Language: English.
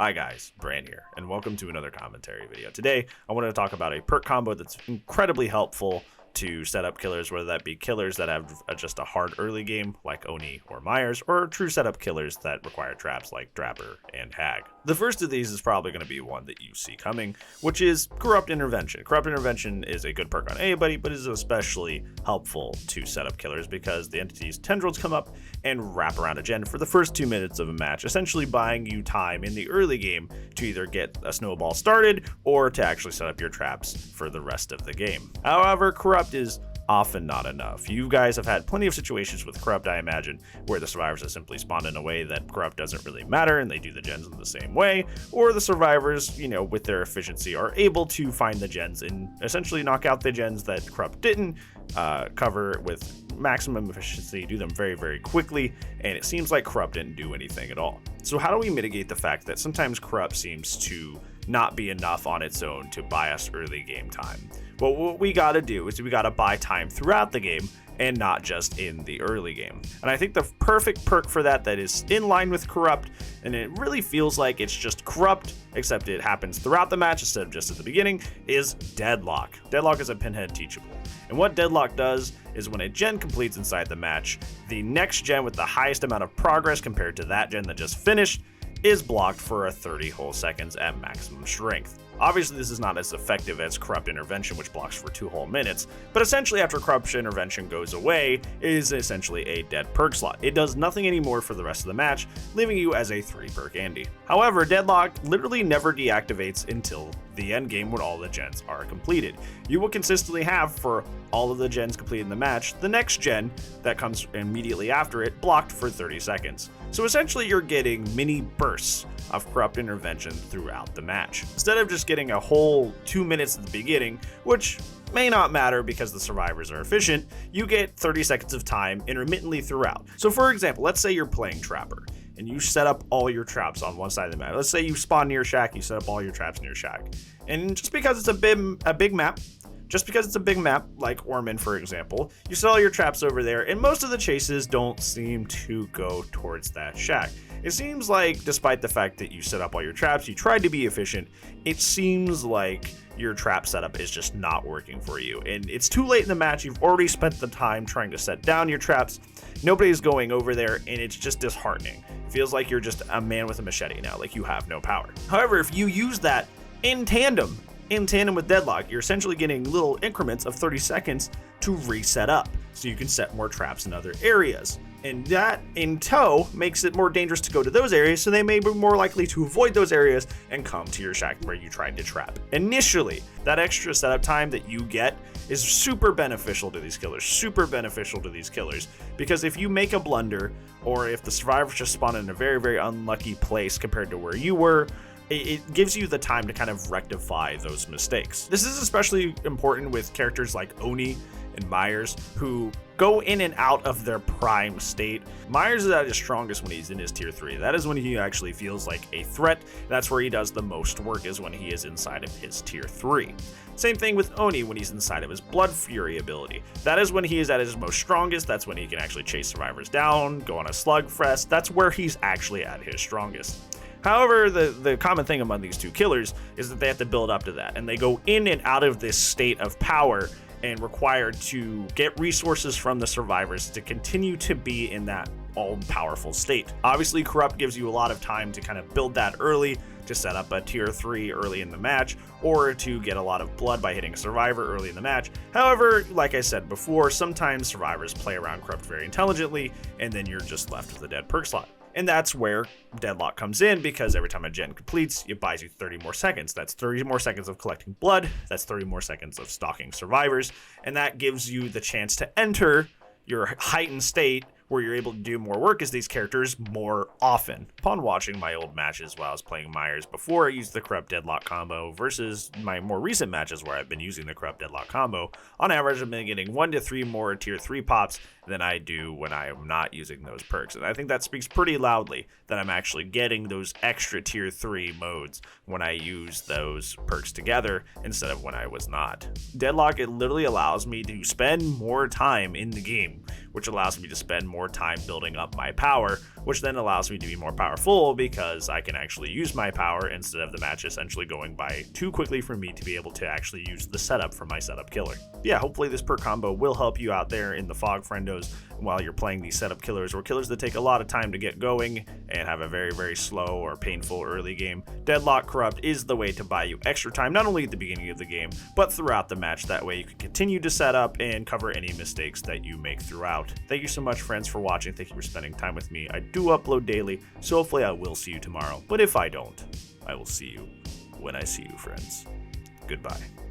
Hi guys, Bran here, and welcome to another commentary video. Today, I wanted to talk about a perk combo that's incredibly helpful to set up killers, whether that be killers that have just a hard early game, like Oni or Myers, or true setup killers that require traps like Drapper and Hag. The first of these is probably going to be one that you see coming, which is Corrupt Intervention. Corrupt Intervention is a good perk on anybody, but is especially helpful to set up killers because the entity's tendrils come up and wrap around a gen for the first 2 minutes of a match, essentially buying you time in the early game to either get a snowball started or to actually set up your traps for the rest of the game. However, Corrupt is often not enough. You guys have had plenty of situations with Corrupt, I imagine, where the survivors have simply spawned in a way that Corrupt doesn't really matter and they do the gens in the same way, or the survivors, with their efficiency are able to find the gens and essentially knock out the gens that Corrupt didn't cover with maximum efficiency, do them very, very quickly, and it seems like Corrupt didn't do anything at all. So how do we mitigate the fact that sometimes Corrupt seems to not be enough on its own to buy us early game time? Well, what we gotta do is we gotta buy time throughout the game and not just in the early game. And I think the perfect perk for that is in line with Corrupt, and it really feels like it's just Corrupt, except it happens throughout the match instead of just at the beginning, is Deadlock. Deadlock is a pinhead teachable. And what Deadlock does is when a gen completes inside the match, the next gen with the highest amount of progress compared to that gen that just finished is blocked for a 30 whole seconds at maximum strength. Obviously, this is not as effective as Corrupt Intervention, which blocks for 2 whole minutes, but essentially after Corrupt Intervention goes away, it is essentially a dead perk slot. It does nothing anymore for the rest of the match, leaving you as a 3 perk Andy. However, Deadlock literally never deactivates until the end game when all the gens are completed. You will consistently have, for all of the gens completed in the match, the next gen that comes immediately after it blocked for 30 seconds. So essentially you're getting mini bursts of Corrupt Intervention throughout the match, instead of just getting a whole 2 minutes at the beginning, which may not matter because the survivors are efficient. You get 30 seconds of time intermittently throughout. So for example, let's say you're playing Trapper and you set up all your traps on one side of the map. Let's say you spawn near Shack, you set up all your traps near Shack. And just because it's a big map, like Orman for example, you set all your traps over there, and most of the chases don't seem to go towards that Shack. It seems like, despite the fact that you set up all your traps, you tried to be efficient, it seems like your trap setup is just not working for you. And it's too late in the match, you've already spent the time trying to set down your traps, nobody's going over there, and it's just disheartening. It feels like you're just a man with a machete now, like you have no power. However, if you use that in tandem with Deadlock, you're essentially getting little increments of 30 seconds to reset up, so you can set more traps in other areas. And that, in tow, makes it more dangerous to go to those areas, so they may be more likely to avoid those areas and come to your Shack where you tried to trap. Initially, that extra setup time that you get is super beneficial to these killers, because if you make a blunder, or if the survivors just spawn in a very, very unlucky place compared to where you were, it gives you the time to kind of rectify those mistakes. This is especially important with characters like Oni and Myers, who go in and out of their prime state. Myers is at his strongest when he's in his tier 3. That is when he actually feels like a threat. That's where he does the most work, is when he is inside of his tier 3. Same thing with Oni when he's inside of his Blood Fury ability. That is when he is at his most strongest. That's when he can actually chase survivors down, go on a slugfest. That's where he's actually at his strongest. However, the common thing among these two killers is that they have to build up to that, and they go in and out of this state of power and required to get resources from the survivors to continue to be in that all-powerful state. Obviously, Corrupt gives you a lot of time to kind of build that early, to set up a tier 3 early in the match, or to get a lot of blood by hitting a survivor early in the match. However, like I said before, sometimes survivors play around Corrupt very intelligently, and then you're just left with a dead perk slot. And that's where Deadlock comes in, because every time a gen completes, it buys you 30 more seconds. That's 30 more seconds of collecting blood. That's 30 more seconds of stalking survivors. And that gives you the chance to enter your heightened state where you're able to do more work as these characters more often. Upon watching my old matches while I was playing Myers before I used the Corrupt Deadlock combo versus my more recent matches where I've been using the Corrupt Deadlock combo, on average I've been getting 1 to 3 more tier 3 pops than I do when I am not using those perks. And I think that speaks pretty loudly that I'm actually getting those extra tier 3 modes when I use those perks together instead of when I was not. Deadlock, it literally allows me to spend more time in the game, which allows me to spend more time building up my power, which then allows me to be more powerful because I can actually use my power instead of the match essentially going by too quickly for me to be able to actually use the setup for my setup killer. Yeah, hopefully this perk combo will help you out there in the fog friendos while you're playing these setup killers, or killers that take a lot of time to get going and have a very slow or painful early game. Deadlock Corrupt is the way to buy you extra time, not only at the beginning of the game, but throughout the match. That way you can continue to set up and cover any mistakes that you make throughout. Thank you so much, friends, for watching. Thank you for spending time with me. I do upload daily, so hopefully I will see you tomorrow. But if I don't, I will see you when I see you, friends. Goodbye.